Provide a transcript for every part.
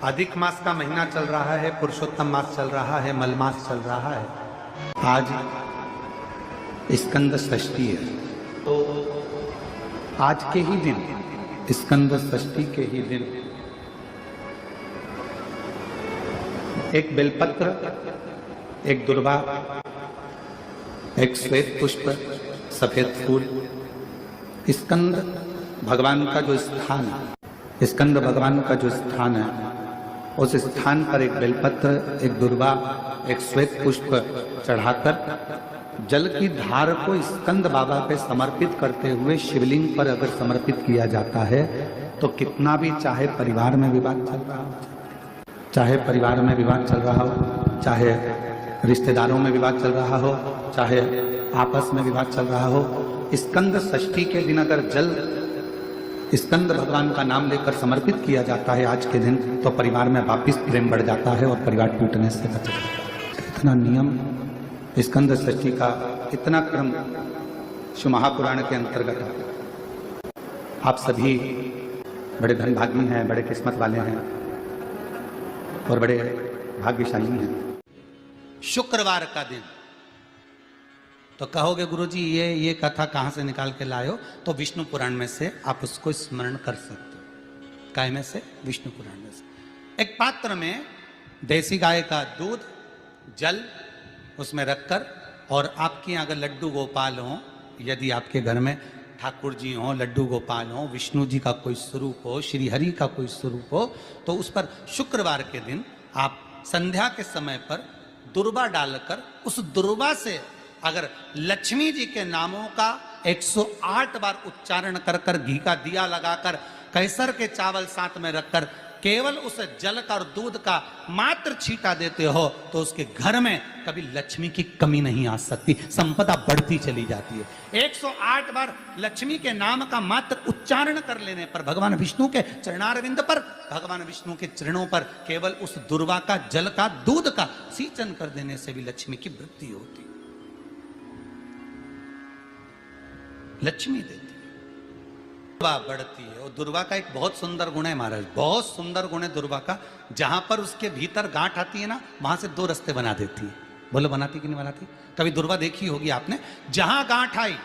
अधिक मास का महीना चल रहा है, पुरुषोत्तम मास चल रहा है, मलमास चल रहा है। आज स्कंद षष्ठी है, तो आज के ही दिन, स्कंद षष्ठी के ही दिन एक बेलपत्र, एक दुर्वा, एक श्वेत पुष्प, सफेद फूल, स्कंद भगवान का जो स्थान है, स्कंद भगवान का जो स्थान है, उस स्थान पर एक बेलपत्र, एक दुर्वा, एक श्वेत पुष्प चढ़ाकर जल की धार को स्कंद बाबा पे समर्पित करते हुए शिवलिंग पर अगर समर्पित किया जाता है तो कितना भी, चाहे परिवार में विवाद चल रहा हो, चाहे परिवार में विवाद चल रहा हो, चाहे रिश्तेदारों में विवाद चल रहा हो, चाहे आपस में विवाद चल रहा हो, स्कंद षष्ठी के दिन अगर जल स्कंद भगवान का नाम लेकर समर्पित किया जाता है आज के दिन, तो परिवार में वापिस प्रेम बढ़ जाता है और परिवार टूटने से बच जाता है। इतना नियम स्कंद षष्ठी का, इतना क्रम शिव महापुराण के अंतर्गत है। आप सभी बड़े धनभागी हैं, बड़े किस्मत वाले हैं और बड़े भाग्यशाली हैं। शुक्रवार का दिन, तो कहोगे गुरुजी ये कथा कहाँ से निकाल के लाए हो? तो विष्णु पुराण में से आप उसको स्मरण कर सकते हो। काय में से? विष्णु पुराण में से। एक पात्र में देसी गाय का दूध, जल उसमें रखकर, और आपके यहाँ अगर लड्डू गोपाल हो, यदि आपके घर में ठाकुर जी हो, लड्डू गोपाल हो, विष्णु जी का कोई स्वरूप हो, श्री हरि का कोई स्वरूप हो, तो उस पर शुक्रवार के दिन आप संध्या के समय पर दुर्वा डालकर, उस दुर्वा से अगर लक्ष्मी जी के नामों का 108 बार उच्चारण कर कर, घी का दिया लगाकर, कैसर के चावल साथ में रखकर, केवल उस जल का और दूध का मात्र छींटा देते हो, तो उसके घर में कभी लक्ष्मी की कमी नहीं आ सकती, संपदा बढ़ती चली जाती है। 108 बार लक्ष्मी के नाम का मात्र उच्चारण कर लेने पर, भगवान विष्णु के चरणारविंद पर, भगवान विष्णु के चरणों पर केवल उस दुर्वा का, जल का, दूध का सींचन कर देने से भी लक्ष्मी की वृद्धि होती है, लक्ष्मी देती है, दुर्वा बढ़ती है। और दुर्वा का एक बहुत सुंदर गुण है महाराज, बहुत सुंदर गुण है दुर्वा का। जहां पर उसके भीतर गांठ आती है ना, वहां से 2 रास्ते बना देती है। बोलो बनाती कि नहीं बनाती? कभी दुर्वा देखी होगी आपने। जहां गांठ आई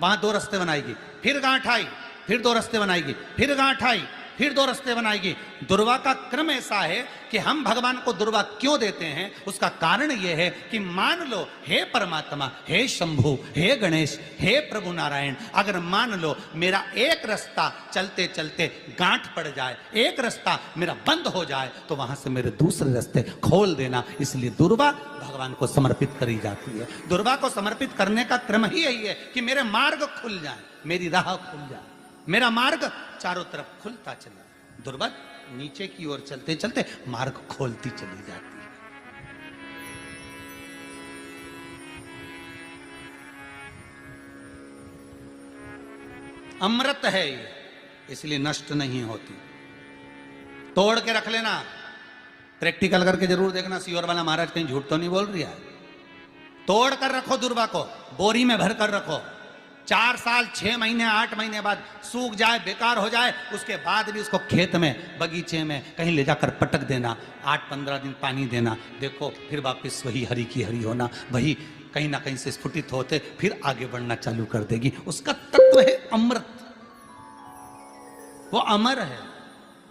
वहां 2 रास्ते बनाएगी, फिर गांठ आई, फिर 2 रास्ते बनाएगी, फिर गांठ आई, फिर 2 रास्ते बनाएगी। दुर्वा का क्रम ऐसा है कि हम भगवान को दुर्वा क्यों देते हैं? उसका कारण यह है कि मान लो, हे परमात्मा, हे शंभु, हे गणेश, हे प्रभु नारायण, अगर मान लो मेरा एक रास्ता चलते चलते गांठ पड़ जाए, एक रास्ता मेरा बंद हो जाए, तो वहां से मेरे दूसरे रास्ते खोल देना। इसलिए दुर्वा भगवान को समर्पित करी जाती है। दुर्वा को समर्पित करने का क्रम ही यही है कि मेरे मार्ग खुल जाए, मेरी राह खुल जाए, मेरा मार्ग चारों तरफ खुलता चले। दुर्वा नीचे की ओर चलते चलते मार्ग खोलती चली जाती है। अमृत है ये, इसलिए नष्ट नहीं होती। तोड़ के रख लेना, प्रैक्टिकल करके जरूर देखना, सियोर वाला महाराज कहीं झूठ तो नहीं बोल रही है। तोड़ कर रखो दुर्वा को, बोरी में भर कर रखो। 4 साल, 6 महीने, 8 महीने बाद सूख जाए, बेकार हो जाए, उसके बाद भी उसको खेत में, बगीचे में कहीं ले जाकर पटक देना, 8-15 दिन पानी देना, देखो फिर वापस वही हरि की हरि होना, वही कहीं ना कहीं से स्फुटित होते, फिर आगे बढ़ना चालू कर देगी। उसका तत्व है अमृत, वो अमर है,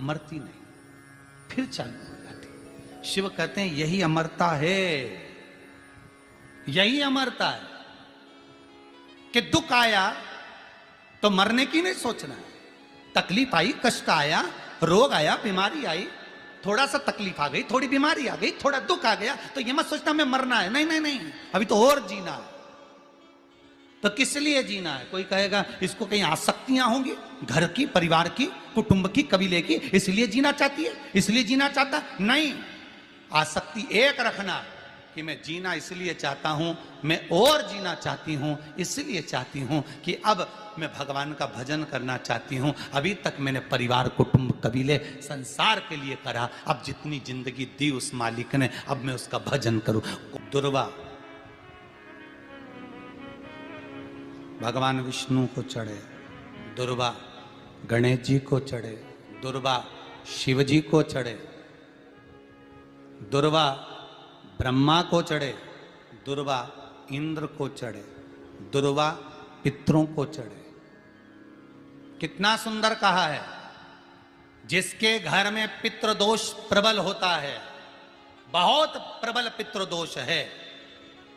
मरती नहीं, फिर चालू हो जाती। शिव कहते हैं यही अमरता है, यही अमरता है कि दुख आया तो मरने की नहीं सोचना है। तकलीफ आई, कष्ट आया, रोग आया, बीमारी आई, थोड़ा सा तकलीफ आ गई, थोड़ी बीमारी आ गई, थोड़ा दुख आ गया, तो ये मत सोचना मैं मरना है। नहीं नहीं नहीं, अभी तो और जीना है। तो किस लिए जीना है? कोई कहेगा इसको कहीं आसक्तियां होंगी, घर की, परिवार की, कुटुंब की, कबीले की, इसलिए जीना चाहती है, इसलिए जीना चाहता। नहीं, आसक्ति एक रखना कि मैं जीना इसलिए चाहता हूं, मैं और जीना चाहती हूं, इसलिए चाहती हूं कि अब मैं भगवान का भजन करना चाहती हूं। अभी तक मैंने परिवार, कुटुंब, कबीले, संसार के लिए करा, अब जितनी जिंदगी दी उस मालिक ने, अब मैं उसका भजन करूं। दुर्वा भगवान विष्णु को चढ़े, दुर्वा गणेश जी को चढ़े, दुर्वा शिव जी को चढ़े, दुर्वा ब्रह्मा को चढ़े, दुर्वा इंद्र को चढ़े, दुर्वा पितरों को चढ़े। कितना सुंदर कहा है। जिसके घर में पितृदोष प्रबल होता है, बहुत प्रबल पितृदोष है,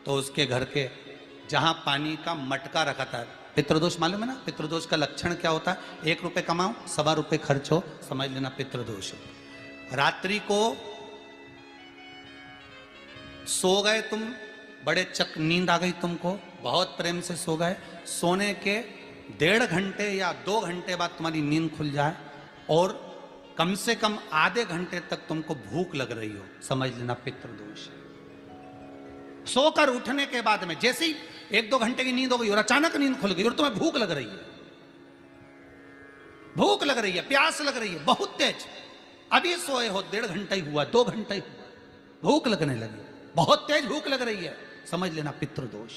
तो उसके घर के जहां पानी का मटका रखा था, पितृदोष मालूम है ना, पितृदोष का लक्षण क्या होता है? 1 रुपए कमाओ, 1.25 रुपए खर्च हो, समझ लेना पितृदोष है। रात्रि को सो गए तुम, बड़े नींद आ गई तुमको, बहुत प्रेम से सो गए, सोने के 1.5 घंटे या 2 घंटे बाद तुम्हारी नींद खुल जाए और कम से कम आधे घंटे तक तुमको भूख लग रही हो, समझ लेना पितृदोष है। सोकर उठने के बाद में जैसे ही 1-2 घंटे की नींद हो गई और अचानक नींद खुल गई और तुम्हें भूख लग रही है, भूख लग रही है, प्यास लग रही है बहुत तेज, अभी सोए हो, 1.5 घंटा ही हुआ, 2 घंटा ही हुआ, भूख लगने लगी, बहुत तेज भूख लग रही है, समझ लेना पितृदोष।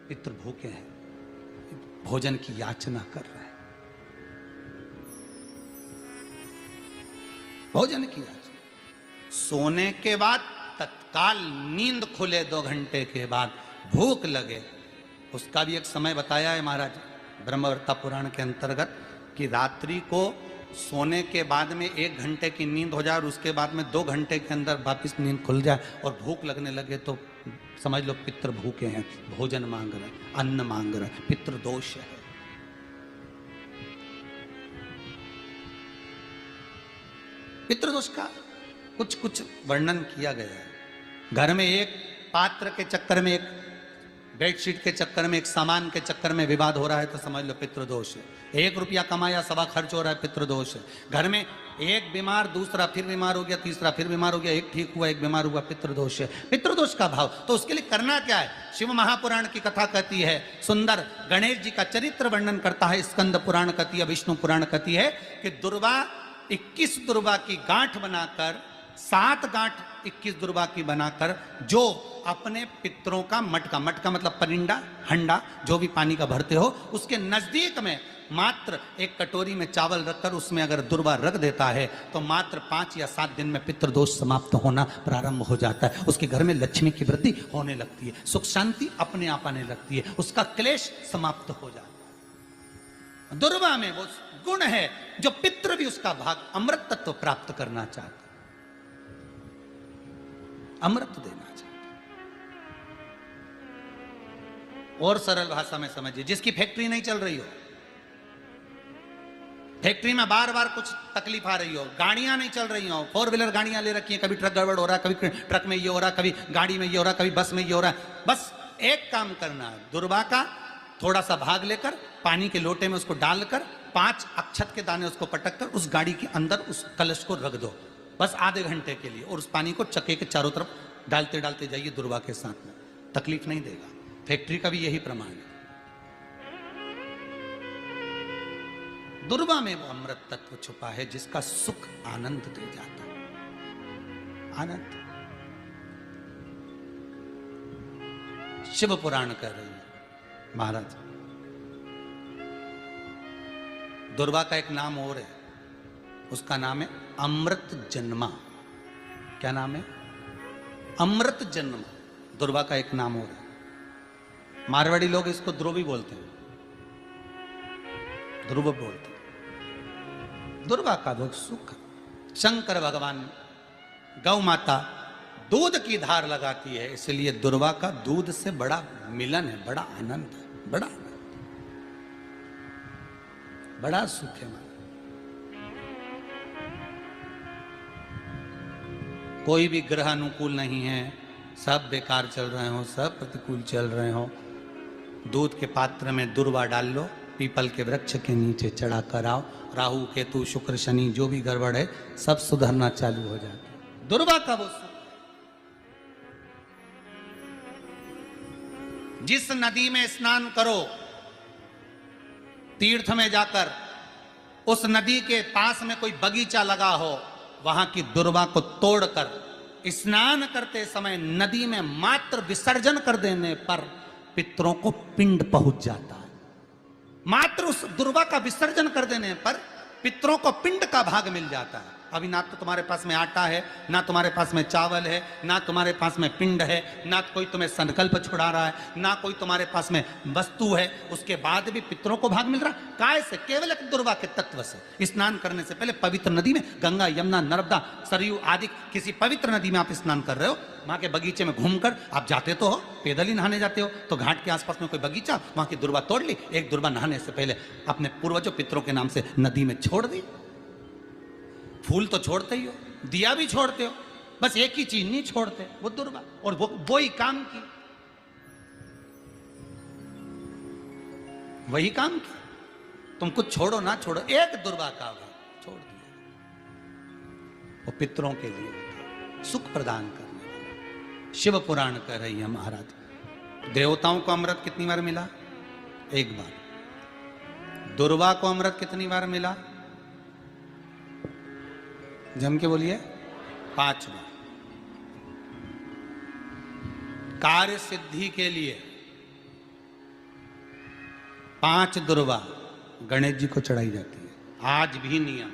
पितृ भूखे हैं, भोजन की याचना कर रहे हैं, भोजन की याचना। सोने के बाद तत्काल नींद खुले 2 घंटे के बाद, भूख लगे, उसका भी एक समय बताया है महाराज ब्रह्मवर्ता पुराण के अंतर्गत कि रात्रि को सोने के बाद में 1 घंटे की नींद हो जाए और उसके बाद में 2 घंटे के अंदर वापिस नींद खुल जाए और भूख लगने लगे तो समझ लो पितृ भूखे हैं, भोजन मांग रहे, अन्न मांग रहे, पितृदोष है। पितृदोष का कुछ कुछ वर्णन किया गया है। घर में एक पात्र के चक्कर में, एक बेडशीट के चक्कर में, एक सामान के चक्कर में विवाद हो रहा है तो समझ लो पितृदोष है। 1 रुपया कमाया, 1.25 खर्च हो रहा है, पितृदोष है। घर में एक बीमार, दूसरा फिर बीमार हो गया, तीसरा फिर बीमार हो गया, एक ठीक हुआ, एक बीमार हुआ, पितृदोष है। पितृदोष का भाव, तो उसके लिए करना क्या है? शिव महापुराण की कथा कहती है सुंदर, गणेश जी का चरित्र वर्णन करता है स्कंद पुराण कहती है, विष्णु पुराण कहती है कि दुर्वा 21 दुर्वा की गांठ बनाकर, 7 गांठ 21 दुर्वा की बनाकर, जो अपने पितरों का मटका, मटका मतलब परिंडा, हंडा, जो भी पानी का भरते हो, उसके नजदीक में मात्र एक कटोरी में चावल रखकर उसमें अगर दुर्वा रख देता है तो मात्र 5 या 7 दिन में पितृदोष समाप्त होना प्रारंभ हो जाता है। उसके घर में लक्ष्मी की वृद्धि होने लगती है, सुख शांति अपने आप आने लगती है, उसका क्लेश समाप्त हो जाता है। दुर्वा में वो गुण है जो पितृ भी उसका भाग अमृत तत्व प्राप्त करना चाहता, अमृत देना चाहता। और सरल भाषा में समझिए, जिसकी फैक्ट्री नहीं चल रही हो, फैक्ट्री में बार बार कुछ तकलीफ आ रही हो, गाड़ियां नहीं चल रही हो, 4 व्हीलर गाड़ियां ले रखी हैं, कभी ट्रक गड़बड़ हो रहा है, कभी ट्रक में ये हो रहा है, कभी गाड़ी में ये हो रहा है, कभी बस में ये हो रहा है, बस एक काम करना है, दुर्वा का थोड़ा सा भाग लेकर पानी के लोटे में उसको डालकर 5 अक्षत के दाने उसको पटक कर उस गाड़ी के अंदर उस कलश को रख दो, बस आधे घंटे के लिए, और उस पानी को चक्के के चारों तरफ डालते डालते जाइए दुर्वा के साथ में, तकलीफ नहीं देगा। फैक्ट्री का भी यही प्रमाण है। दुर्वा में वो अमृत तत्व छुपा है जिसका सुख आनंद दे जाता है, आनंद। शिव पुराण कह रही है महाराज, दुर्वा का एक नाम और है, उसका नाम है अमृत जन्मा। क्या नाम है? अमृत जन्मा, दुर्वा का एक नाम और है। मारवाड़ी लोग इसको ध्रुवी बोलते हैं, ध्रुव बोलते हैं। दुर्वा का वो सुख, शंकर भगवान गौ माता दूध की धार लगाती है, इसलिए दुर्वा का दूध से बड़ा मिलन है, बड़ा आनंद है, बड़ा आनंद, बड़ा सुख है। कोई भी ग्रह अनुकूल नहीं है, सब बेकार चल रहे हो, सब प्रतिकूल चल रहे हो, दूध के पात्र में दुर्वा डाल लो, पीपल के वृक्ष के नीचे चढ़ा कर आओ, राहु केतु शुक्र शनि जो भी गड़बड़ है सब सुधरना चालू हो जाता है। दुर्वा का वो सुख। जिस नदी में स्नान करो, तीर्थ में जाकर, उस नदी के पास में कोई बगीचा लगा हो, वहां की दुर्वा को तोड़कर स्नान करते समय नदी में मात्र विसर्जन कर देने पर पितरों को पिंड पहुंच जाता है। मात्र उस दुर्वा का विसर्जन कर देने पर पितरों को पिंड का भाग मिल जाता है। अभी ना तो तुम्हारे पास में आटा है, ना तुम्हारे पास में चावल है, ना तुम्हारे पास में पिंड है, ना कोई तुम्हें संकल्प छुड़ा रहा है, ना कोई तुम्हारे पास में वस्तु है, उसके बाद भी पितरों को भाग मिल रहा है। काय से? केवल एक दुर्वा के तत्व से। स्नान करने से पहले पवित्र नदी में, गंगा, यमुना, नर्मदा, सरयू आदि किसी पवित्र नदी में आप स्नान कर रहे हो, वहां के बगीचे में घूमकर आप जाते तो हो, पैदल ही नहाने जाते हो, तो घाट के आसपास में कोई बगीचा, वहां की दुर्वा तोड़ ली, एक दुर्वा नहाने से पहले अपने पूर्वजों पितरों के नाम से नदी में छोड़ दी। फूल तो छोड़ते ही हो, दिया भी छोड़ते हो, बस एक ही चीज नहीं छोड़ते, वो दुर्वा, और वो ही काम की, वही काम की। तुम कुछ छोड़ो ना छोड़ो, एक दुर्वा का भाग छोड़ दिया, वो पितरों के लिए सुख प्रदान करने वाला। शिव पुराण कह रही है महाराज, देवताओं को अमृत कितनी बार मिला? एक बार। दुर्वा को अमृत कितनी बार मिला? जम के बोलिए, 5 बार। कार्य सिद्धि के लिए 5 दुर्वा गणेश जी को चढ़ाई जाती है, आज भी नियम।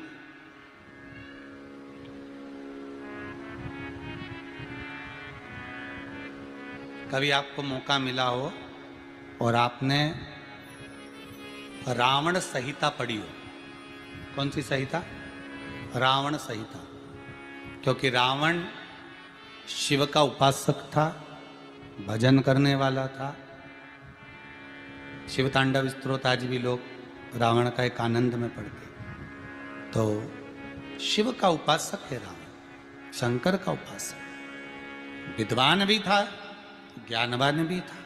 कभी आपको मौका मिला हो और आपने रावण संहिता पढ़ी हो? कौन सी संहिता? रावण संहिता। क्योंकि रावण शिव का उपासक था, भजन करने वाला था। शिव तांडव स्तोत्र आज भी लोग रावण का एक आनंद में पढ़ते। तो शिव का उपासक है रावण, शंकर का उपासक, विद्वान भी था, ज्ञानवान भी था।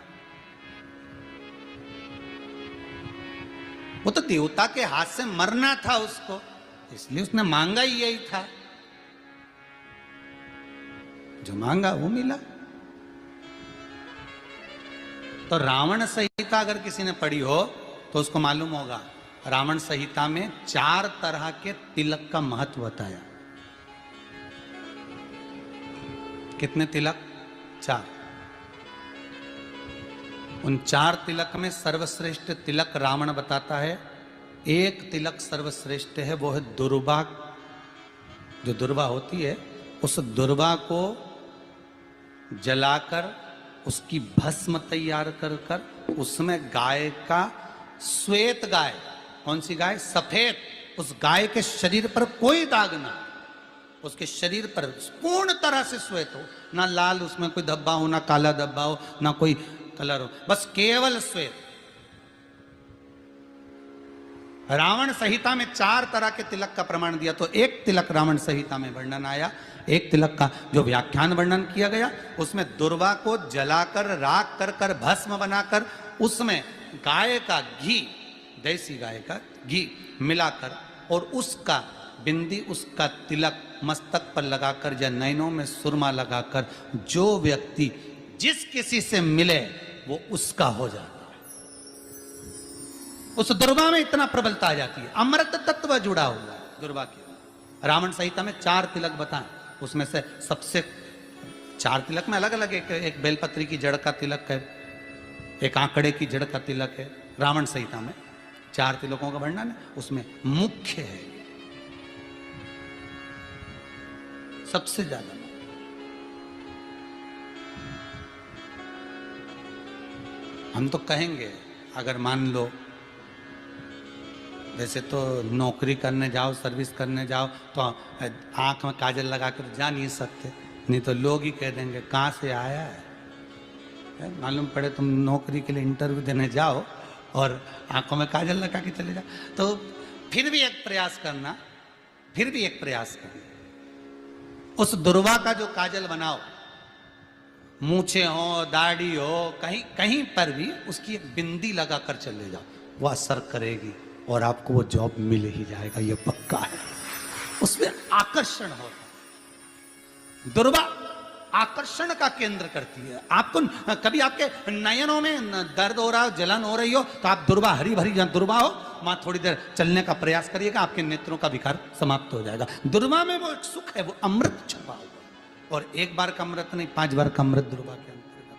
वो तो देवता के हाथ से मरना था उसको, इसलिए उसने मांगा ही यही था, जो मांगा वो मिला। तो रावण संहिता अगर किसी ने पढ़ी हो तो उसको मालूम होगा, रावण संहिता में 4 तरह के तिलक का महत्व बताया। कितने तिलक? 4। उन 4 तिलक में सर्वश्रेष्ठ तिलक रावण बताता है। एक तिलक सर्वश्रेष्ठ है, वो है दुर्वा। जो दुर्वा होती है, उस दुर्वा को जलाकर उसकी भस्म तैयार कर कर उसमें गाय का, श्वेत गाय, कौन सी गाय? सफेद। उस गाय के शरीर पर कोई दाग ना, उसके शरीर पर पूर्ण तरह से श्वेत हो, ना लाल उसमें कोई धब्बा हो, ना काला धब्बा हो, ना कोई कलर हो, बस केवल श्वेत। रावण संहिता में 4 तरह के तिलक का प्रमाण दिया, तो एक तिलक रावण संहिता में वर्णन आया। एक तिलक का जो व्याख्यान वर्णन किया गया, उसमें दुर्वा को जलाकर, राख कर कर, भस्म बनाकर, उसमें गाय का घी, देसी गाय का घी मिलाकर, और उसका बिंदी, उसका तिलक मस्तक पर लगाकर या नैनों में सुरमा लगाकर जो व्यक्ति जिस किसी से मिले वो उसका हो जाता है। उस दुर्वा में इतना प्रबलता आ जाती है, अमृत तत्व जुड़ा हुआ है दुर्वा के। रावण संहिता में 4 तिलक बताएं, उसमें से सबसे 4 तिलक में अलग अलग, एक बेलपत्री की जड़ का तिलक है, एक आंकड़े की जड़ का तिलक है। रावण संहिता में 4 तिलकों का वर्णन है, उसमें मुख्य है सबसे ज्यादा। हम तो कहेंगे, अगर मान लो वैसे तो नौकरी करने जाओ, सर्विस करने जाओ तो आंख में काजल लगा कर जा नहीं सकते, नहीं तो लोग ही कह देंगे कहाँ से आया है। मालूम पड़े तुम नौकरी के लिए इंटरव्यू देने जाओ और आंखों में काजल लगा के चले जाओ, तो फिर भी एक प्रयास करना, फिर भी एक प्रयास करना, उस दुर्वा का जो काजल बनाओ, मूछे हो, दाढ़ी हो, कहीं कहीं पर भी उसकी एक बिंदी लगाकर चले जाओ, वो असर करेगी और आपको वो जॉब मिल ही जाएगा, ये पक्का है। उसमें आकर्षण होता, दुर्वा आकर्षण का केंद्र करती है। आपको कभी आपके नयनों में दर्द हो रहा हो, जलन हो रही हो, तो आप दुर्वा, हरी भरी जहां दुर्वा हो वहां थोड़ी देर चलने का प्रयास करिएगा, आपके नेत्रों का विकार समाप्त हो जाएगा। दुर्वा में वो एक सुख है, वो अमृत छुपा हुआ, और एक बार का अमृत नहीं, 5 बार का अमृत दुर्वा के अंतर्गत।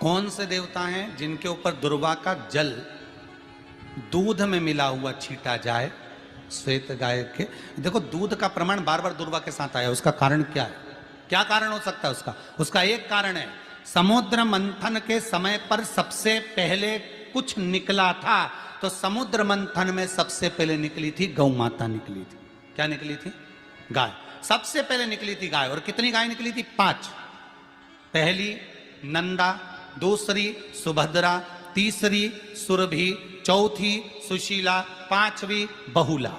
कौन से देवता हैं जिनके ऊपर दुर्वा का जल दूध में मिला हुआ छीटा जाए श्वेत गाय के। देखो दूध का प्रमाण बार बार दुर्वा के साथ आया, उसका कारण क्या है? क्या कारण हो सकता है उसका? उसका एक कारण है, समुद्र मंथन के समय पर सबसे पहले कुछ निकला था, तो समुद्र मंथन में सबसे पहले निकली थी गौ माता निकली थी। क्या निकली थी? गाय। सबसे पहले निकली थी गाय। और कितनी गाय निकली थी? 5। पहली नंदा, दूसरी सुभद्रा, तीसरी सुरभि, चौथी सुशीला, 5वीं बहुला।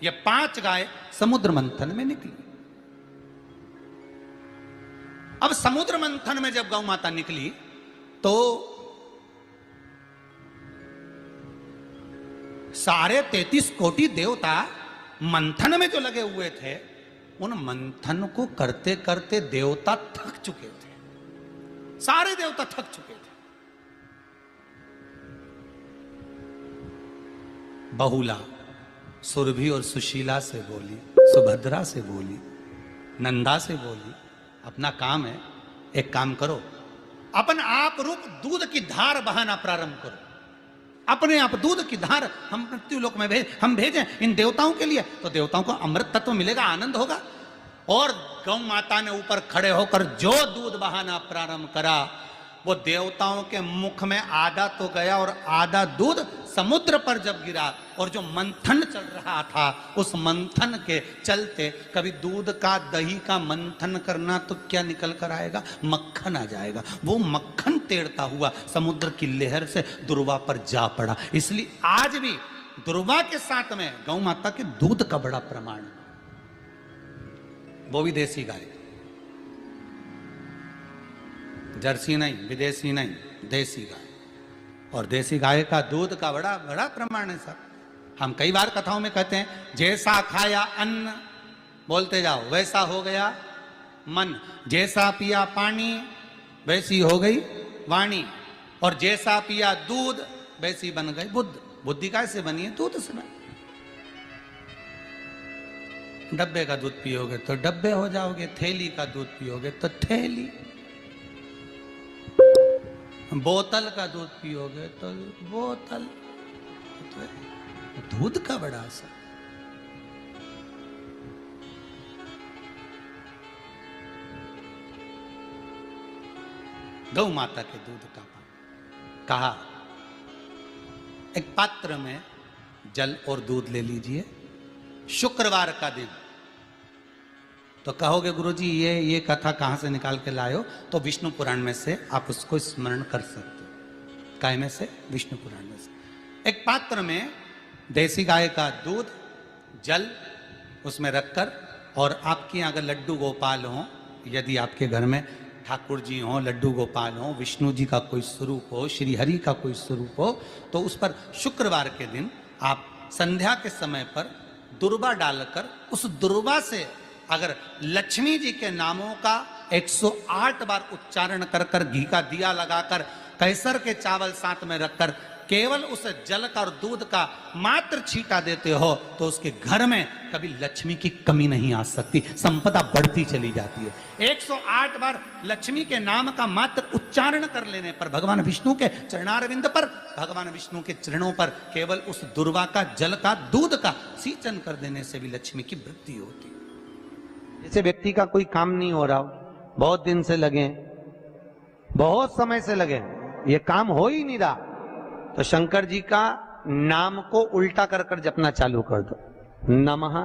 ये 5 गाय समुद्र मंथन में निकली। अब समुद्र मंथन में जब गौ माता निकली तो सारे 33 कोटि देवता मंथन में जो लगे हुए थे, उन मंथन को करते करते देवता थक चुके थे। सारे देवता थक चुके थे। बहुला सुरभि और सुशीला से बोली, सुभद्रा से बोली, नंदा से बोली, अपना काम है, एक काम करो, अपन आप रूप दूध की धार बहाना प्रारंभ करो। अपने आप दूध की धार हम मृत्युलोक में हम भेजें इन देवताओं के लिए, तो देवताओं को अमृत तत्व मिलेगा, आनंद होगा। और गौ माता ने ऊपर खड़े होकर जो दूध बहाना प्रारंभ करा, वो देवताओं के मुख में आधा तो गया और आधा दूध समुद्र पर जब गिरा, और जो मंथन चल रहा था उस मंथन के चलते, कभी दूध का दही का मंथन करना तो क्या निकल कर आएगा? मक्खन आ जाएगा। वो मक्खन तैरता हुआ समुद्र की लहर से दुर्वा पर जा पड़ा। इसलिए आज भी दुर्वा के साथ में गौ माता के दूध का बड़ा प्रमाण है। वो भी देसी गाय, जर्सी नहीं, विदेशी नहीं, देसी गाय। और देसी गाय का दूध का बड़ा बड़ा प्रमाण है सर। हम कई बार कथाओं में कहते हैं, जैसा खाया अन्न, बोलते जाओ, वैसा हो गया मन। जैसा पिया पानी, वैसी हो गई वाणी। और जैसा पिया दूध, वैसी बन गई बुद्धि। बुद्धि कैसे बनी है? दूध से बनी। डब्बे का दूध पियोगे तो डब्बे हो जाओगे, थैली का दूध पियोगे तो थैली, बोतल का दूध पियोगे तो बोतल। तो दूध का बड़ा असर। गौ माता के दूध का पान। कहा एक पात्र में जल और दूध ले लीजिए, शुक्रवार का दिन। तो कहोगे गुरुजी ये कथा कहां से निकाल के लाए हो? तो विष्णु पुराण में से आप उसको स्मरण कर सकते हो। काय में से? विष्णु पुराण में से। एक पात्र में देसी गाय का दूध, जल उसमें रखकर, और आपके यहाँ अगर लड्डू गोपाल हो, यदि आपके घर में ठाकुर जी हो, लड्डू गोपाल हो, विष्णु जी का कोई स्वरूप हो, श्री हरि का कोई स्वरूप हो, तो उस पर शुक्रवार के दिन आप संध्या के समय पर दुर्वा डालकर, उस दुर्वा से अगर लक्ष्मी जी के नामों का 108 बार उच्चारण कर कर, घी का दिया लगाकर, कैसर के चावल साथ में रखकर, केवल उस जल का और दूध का मात्र छींटा देते हो, तो उसके घर में कभी लक्ष्मी की कमी नहीं आ सकती, संपदा बढ़ती चली जाती है। 108 बार लक्ष्मी के नाम का मात्र उच्चारण कर लेने पर, भगवान विष्णु के चरणारविंद पर, भगवान विष्णु के चरणों पर केवल उस दुर्वा का, जल का, दूध का सिंचन कर देने से भी लक्ष्मी की वृद्धि होती है। जैसे व्यक्ति का कोई काम नहीं हो रहा हो, बहुत दिन से लगे, बहुत समय से लगे, ये काम हो ही नहीं रहा, तो शंकर जी का नाम को उल्टा कर कर जपना चालू कर दो। नमः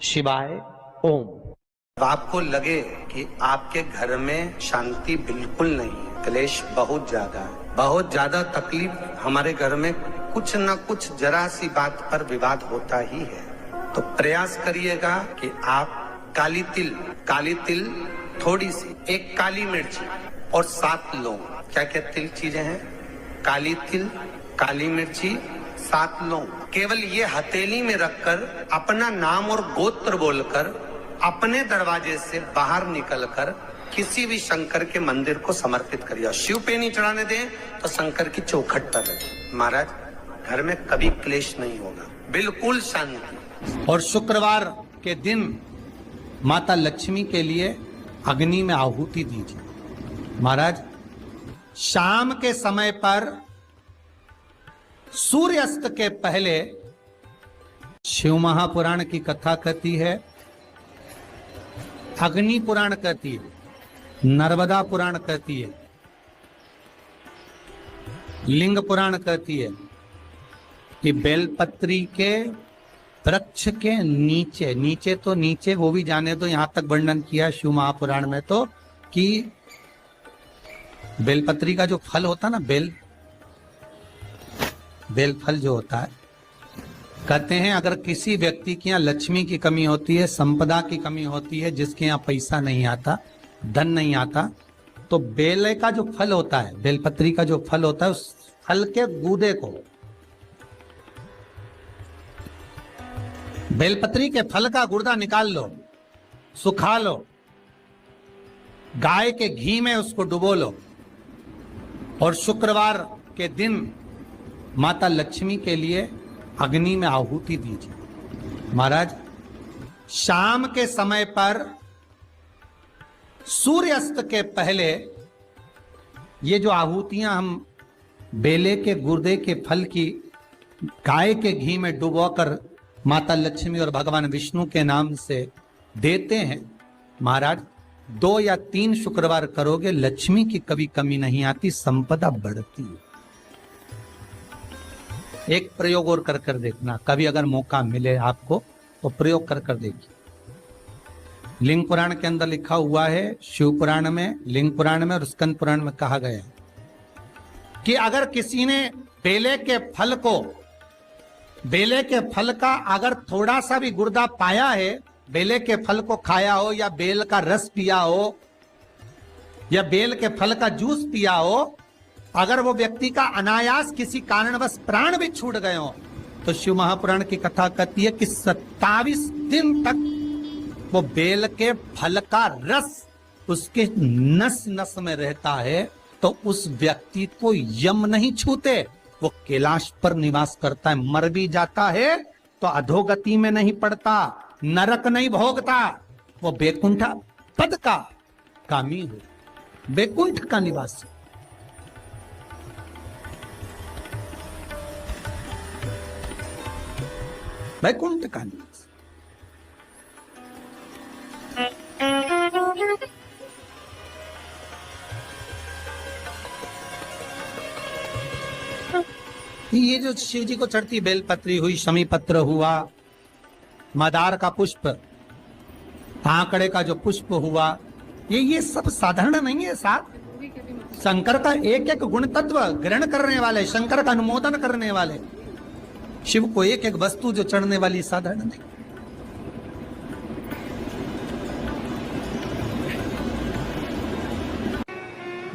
शिवाय ओम। आपको लगे कि आपके घर में शांति बिल्कुल नहीं है, क्लेश बहुत ज्यादा है, बहुत ज्यादा तकलीफ, हमारे घर में कुछ न कुछ जरा सी बात पर विवाद होता ही है, तो प्रयास करिएगा कि आप काली तिल थोड़ी सी, एक काली मिर्ची और 7 लौंग, क्या क्या तिल चीजें हैं? काली तिल, काली मिर्ची, 7 लौंग, केवल ये हथेली में रखकर अपना नाम और गोत्र बोलकर अपने दरवाजे से बाहर निकलकर किसी भी शंकर के मंदिर को समर्पित करिए। शिव पे नहीं चढ़ाने दें तो शंकर की चौखट पर रखें। महाराज घर में कभी क्लेश नहीं होगा, बिल्कुल शांति। और शुक्रवार के दिन माता लक्ष्मी के लिए अग्नि में आहुति दीजिए। महाराज शाम के समय पर सूर्यास्त के पहले शिव महापुराण की कथा कहती है, अग्नि पुराण कहती है, नर्मदा पुराण कहती है, लिंग पुराण कहती है कि बेलपत्री के वृक्ष के नीचे, नीचे तो नीचे वो भी जाने तो यहां तक वर्णन किया शिव महापुराण में तो कि बेलपत्री का जो फल होता है ना, बेल फल जो होता है, कहते हैं अगर किसी व्यक्ति के यहाँ लक्ष्मी की कमी होती है, संपदा की कमी होती है, जिसके यहाँ पैसा नहीं आता, धन नहीं आता, तो बेल का जो फल होता है, बेलपत्री का जो फल होता है, उस फल के गूदे को, बेलपत्री के फल का गुर्दा निकाल लो, सुखा लो, गाय के घी में उसको डुबो लो और शुक्रवार के दिन माता लक्ष्मी के लिए अग्नि में आहुति दीजिए। महाराज, शाम के समय पर सूर्यास्त के पहले ये जो आहुतियां हम बेले के गुर्दे के फल की गाय के घी में डुबोकर माता लक्ष्मी और भगवान विष्णु के नाम से देते हैं, महाराज 2 या 3 शुक्रवार करोगे, लक्ष्मी की कभी कमी नहीं आती, संपदा बढ़ती है। एक प्रयोग और कर कर देखना, कभी अगर मौका मिले आपको तो प्रयोग कर कर देखिए। लिंग पुराण के अंदर लिखा हुआ है, शिव पुराण में, लिंग पुराण में और स्कंद पुराण में कहा गया है कि अगर किसी ने बेले के फल को, बेले के फल का अगर थोड़ा सा भी गुर्दा पाया है, बेले के फल को खाया हो या बेल का रस पिया हो या बेल के फल का जूस पिया हो, अगर वो व्यक्ति का अनायास किसी कारणवश प्राण भी छूट गए हो, तो शिव महापुराण की कथा कहती है कि 27 दिन तक वो बेल के फल का रस उसके नस नस में रहता है, तो उस व्यक्ति को यम नहीं छूते, वो कैलाश पर निवास करता है। मर भी जाता है तो अधोगति में नहीं पड़ता, नरक नहीं भोगता, वो बैकुंठ पद का कामी हो, बैकुंठ का निवासी। बैकुंठ का निवास। ये जो शिव जी को चढ़ती बेलपत्री हुई, शमी पत्र हुआ, मदार का पुष्प, आंकड़े का जो पुष्प हुआ, ये सब साधारण नहीं है। साथ शंकर का एक एक गुण तत्व ग्रहण करने वाले, शंकर का अनुमोदन करने वाले, शिव को एक एक वस्तु जो चढ़ने वाली साधारण नहीं।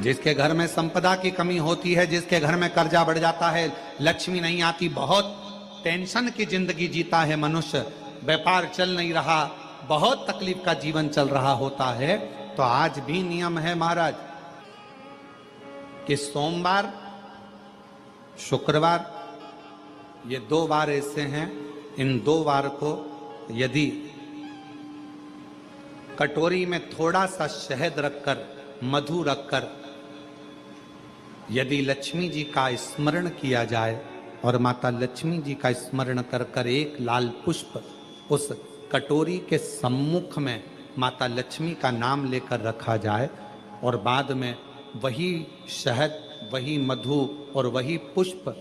जिसके घर में संपदा की कमी होती है, जिसके घर में कर्जा बढ़ जाता है, लक्ष्मी नहीं आती, बहुत टेंशन की जिंदगी जीता है मनुष्य, व्यापार चल नहीं रहा, बहुत तकलीफ का जीवन चल रहा होता है, तो आज भी नियम है महाराज कि सोमवार, शुक्रवार, ये 2 वार ऐसे हैं, इन 2 वार को यदि कटोरी में थोड़ा सा शहद रखकर, मधु रखकर, यदि लक्ष्मी जी का स्मरण किया जाए और माता लक्ष्मी जी का स्मरण कर कर एक लाल पुष्प उस कटोरी के सम्मुख में माता लक्ष्मी का नाम लेकर रखा जाए और बाद में वही शहद, वही मधु और वही पुष्प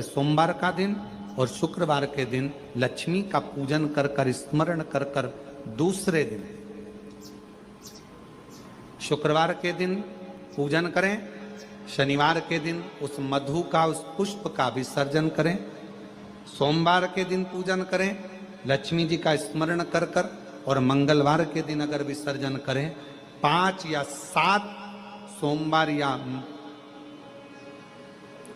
सोमवार का दिन और शुक्रवार के दिन लक्ष्मी का पूजन कर कर, स्मरण कर कर, दूसरे दिन शुक्रवार के दिन पूजन करें, शनिवार के दिन उस मधु का, उस पुष्प का विसर्जन करें, सोमवार के दिन पूजन करें लक्ष्मी जी का स्मरण कर कर, और मंगलवार के दिन अगर विसर्जन करें, 5 या 7 सोमवार या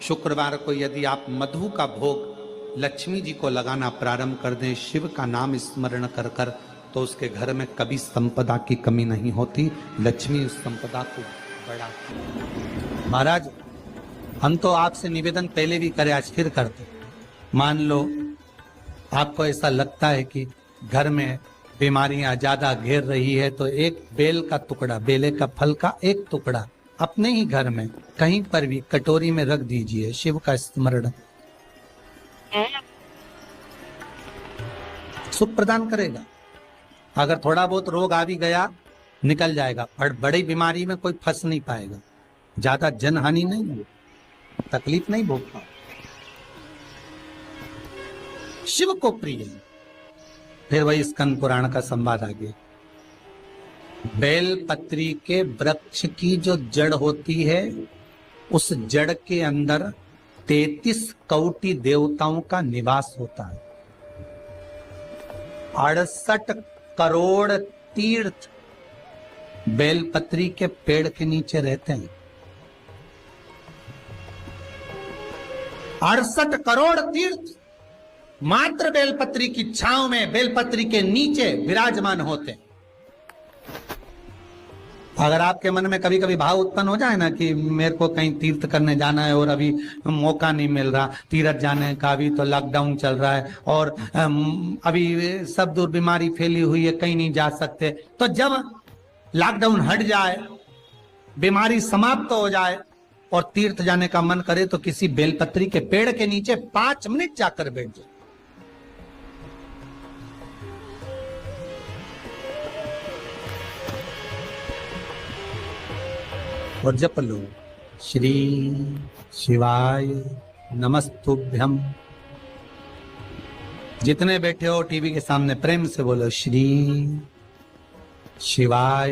शुक्रवार को यदि आप मधु का भोग लक्ष्मी जी को लगाना प्रारंभ कर दें, शिव का नाम स्मरण कर कर, तो उसके घर में कभी संपदा की कमी नहीं होती, लक्ष्मी उस संपदा को बढ़ाती। महाराज, हम तो आपसे निवेदन पहले भी करे, आज फिर करते। मान लो आपको ऐसा लगता है कि घर में बीमारियां ज्यादा घेर रही है, तो एक बेल का टुकड़ा, बेले का फल का एक टुकड़ा अपने ही घर में कहीं पर भी कटोरी में रख दीजिए शिव का स्मरण, सुख प्रदान करेगा। अगर थोड़ा बहुत रोग आ भी गया निकल जाएगा, और बड़ी बीमारी में कोई फंस नहीं पाएगा, ज्यादा जनहानि नहीं होगी, तकलीफ नहीं भोग पाएगा। शिव को प्रिय है। फिर वही स्कंद पुराण का संवाद आगे। बेल पत्री के वृक्ष की जो जड़ होती है, उस जड़ के अंदर 33 कोटि देवताओं का निवास होता है। 68 करोड़ तीर्थ बेलपत्री के पेड़ के नीचे रहते हैं। 68 करोड़ तीर्थ मात्र बेलपत्री की छांव में, बेलपत्री के नीचे विराजमान होते हैं। अगर आपके मन में कभी कभी भाव उत्पन्न हो जाए ना कि मेरे को कहीं तीर्थ करने जाना है और अभी मौका नहीं मिल रहा, तीर्थ जाने का, अभी तो लॉकडाउन चल रहा है और अभी सब दूर बीमारी फैली हुई है, कहीं नहीं जा सकते, तो जब लॉकडाउन हट जाए, बीमारी समाप्त हो जाए और तीर्थ जाने का मन करे तो किसी बेलपत्री के पेड़ के नीचे 5 मिनट जाकर बैठ जाए। और जप लो, श्री शिवाय नमस्तुभ्यम। जितने बैठे हो टीवी के सामने प्रेम से बोलो, श्री शिवाय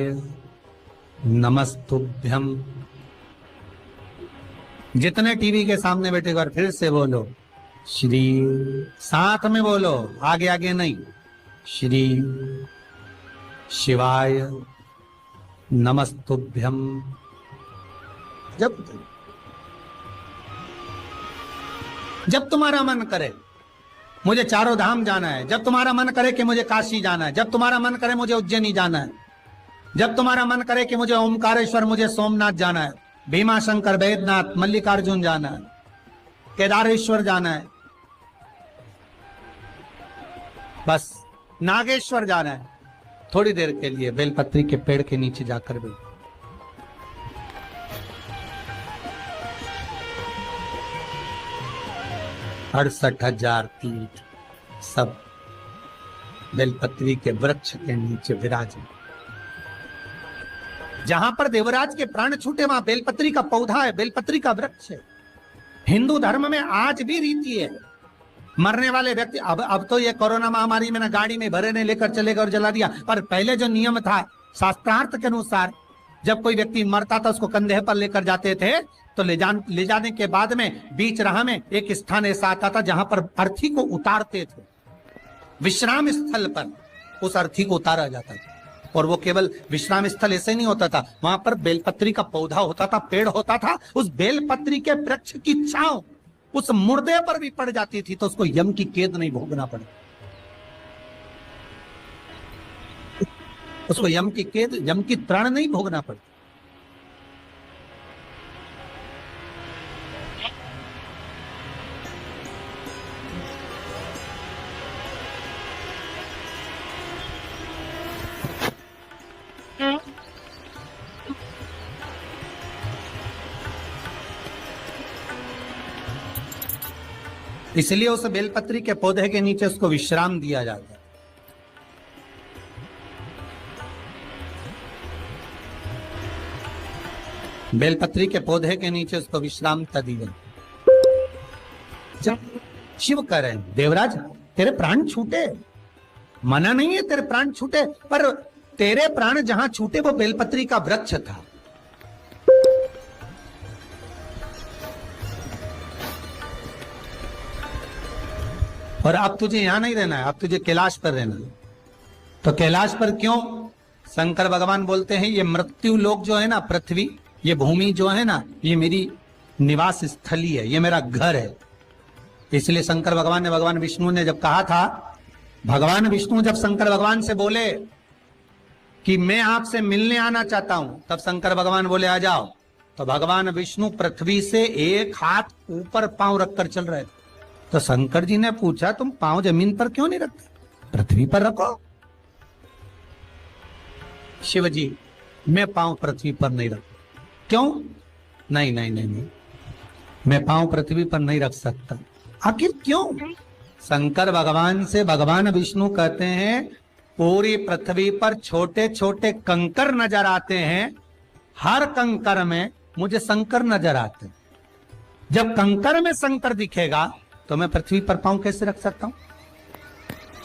नमस्तुभ्यम। जितने टीवी के सामने बैठे और फिर से बोलो, श्री, साथ में बोलो, आगे आगे नहीं, श्री शिवाय नमस्तुभ्यम। जब तुम्हारा मन करे मुझे चारों धाम जाना है, जब तुम्हारा मन करे कि मुझे काशी जाना है, जब तुम्हारा मन करे मुझे उज्जैनी जाना है, जब तुम्हारा मन करे कि मुझे ओमकारेश्वर, मुझे सोमनाथ जाना है, भीमा शंकर, बैद्यनाथ, मल्लिकार्जुन जाना है, केदारेश्वर जाना है, बस नागेश्वर जाना है, थोड़ी देर के लिए बेलपत्री के पेड़ के नीचे जाकर बैठो। अड़सठ 68,000 तीर्थ सब बेलपत्री के वृक्ष के नीचे विराजे। जहां पर देवराज के प्राण छूटे वहां बेलपत्री का पौधा है, बेलपत्री का वृक्ष है। हिंदू धर्म में आज भी रीति है, मरने वाले व्यक्ति, अब तो ये कोरोना महामारी में ना गाड़ी में भरे ने लेकर चले गए और जला दिया, पर पहले जो नियम था शास्त्रार्थ के अनुसार, जब कोई व्यक्ति मरता था उसको कंधे पर लेकर जाते थे, तो ले जाने के बाद में बीच राह में एक स्थान ऐसा आता था जहां पर अर्थी को उतारते थे। विश्राम स्थल पर उस अर्थी को उतारा जाता था, और वो केवल विश्राम स्थल ऐसे नहीं होता था, वहां पर बेलपत्री का पौधा होता था, पेड़ होता था। उस बेलपत्री के वृक्ष की छांव उस मुर्दे पर भी पड़ जाती थी तो उसको यम की कैद नहीं भोगना पड़ा, उसको यम की कैद, यम की त्राण नहीं भोगना पड़ा। इसलिए उस बेलपत्री के पौधे के नीचे उसको विश्राम दिया जाता है। बेलपत्री के पौधे के नीचे उसको विश्राम दिया। जब शिव कह रहे हैं, देवराज तेरे प्राण छूटे, मना नहीं है तेरे प्राण छूटे, पर तेरे प्राण जहां छूटे वो बेलपत्री का वृक्ष था। और अब तुझे यहां नहीं रहना है, अब तुझे कैलाश पर रहना है। तो कैलाश पर क्यों? शंकर भगवान बोलते हैं ये मृत्यु लोक जो है ना, पृथ्वी, ये भूमि जो है ना, ये मेरी निवास स्थली है, ये मेरा घर है। इसलिए शंकर भगवान ने, भगवान विष्णु ने जब कहा था, भगवान विष्णु जब शंकर भगवान से बोले कि मैं आपसे मिलने आना चाहता हूं, तब शंकर भगवान बोले आ जाओ। तो भगवान विष्णु पृथ्वी से एक हाथ ऊपर पांव रखकर चल रहे थे। तो शंकर जी ने पूछा तुम पांव जमीन पर क्यों नहीं रखते, पृथ्वी पर रखो। शिव जी, मैं पांव पृथ्वी पर नहीं रखता, क्यों? नहीं नहीं नहीं नहीं, मैं पांव पृथ्वी पर नहीं रख सकता। आखिर क्यों? शंकर भगवान से भगवान विष्णु कहते हैं पूरी पृथ्वी पर छोटे छोटे कंकर नजर आते हैं, हर कंकर में मुझे शंकर नजर आते हैं। जब कंकर में शंकर दिखेगा तो मैं पृथ्वी पर पांव कैसे रख सकता हूं?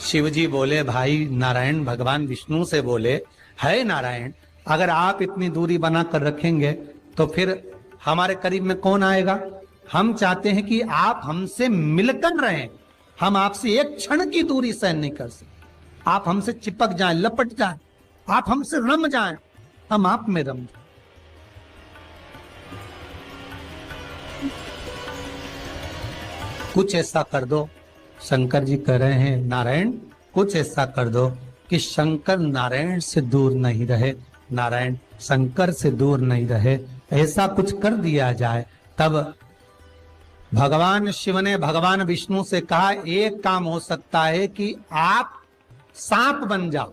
शिव जी बोले, भाई नारायण भगवान विष्णु से बोले, है नारायण, अगर आप इतनी दूरी बनाकर रखेंगे तो फिर हमारे करीब में कौन आएगा? हम चाहते हैं कि आप हमसे मिलकर रहें, हम आपसे एक क्षण की दूरी सहन नहीं कर सकते। आप हमसे चिपक जाएं, लपट जाएं, आप हमसे रम जाएं, हम आप में रम जाएं। कुछ ऐसा कर दो, शंकर जी कह रहे हैं नारायण कुछ ऐसा कर दो कि शंकर नारायण से दूर नहीं रहे, नारायण शंकर से दूर नहीं रहे, ऐसा कुछ कर दिया जाए। तब भगवान शिव ने भगवान विष्णु से कहा, एक काम हो सकता है कि आप सांप बन जाओ।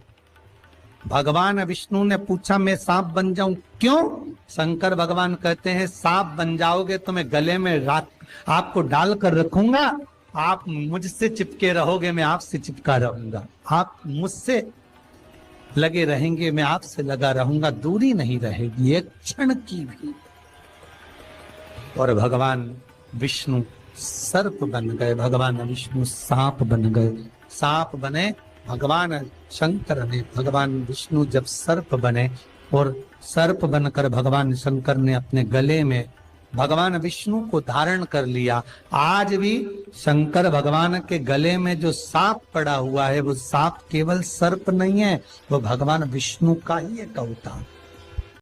भगवान विष्णु ने पूछा, मैं सांप बन जाऊं? क्यों? शंकर भगवान कहते हैं, सांप बन जाओगे तो मैं गले में रात आपको डालकर रखूंगा, आप मुझसे चिपके रहोगे, मैं आपसे चिपका रहूंगा, आप मुझसे लगे रहेंगे, मैं आपसे लगा रहूंगा, दूरी नहीं रहेगी एक क्षण की भी। और भगवान विष्णु सर्प बन गए, भगवान विष्णु सांप बन गए। सांप बने भगवान शंकर ने, भगवान विष्णु जब सर्प बने और सर्प बनकर भगवान शंकर ने अपने गले में भगवान विष्णु को धारण कर लिया। आज भी शंकर भगवान के गले में जो सांप पड़ा हुआ है वो सांप केवल सर्प नहीं है, वो भगवान विष्णु का ही एक अवतार।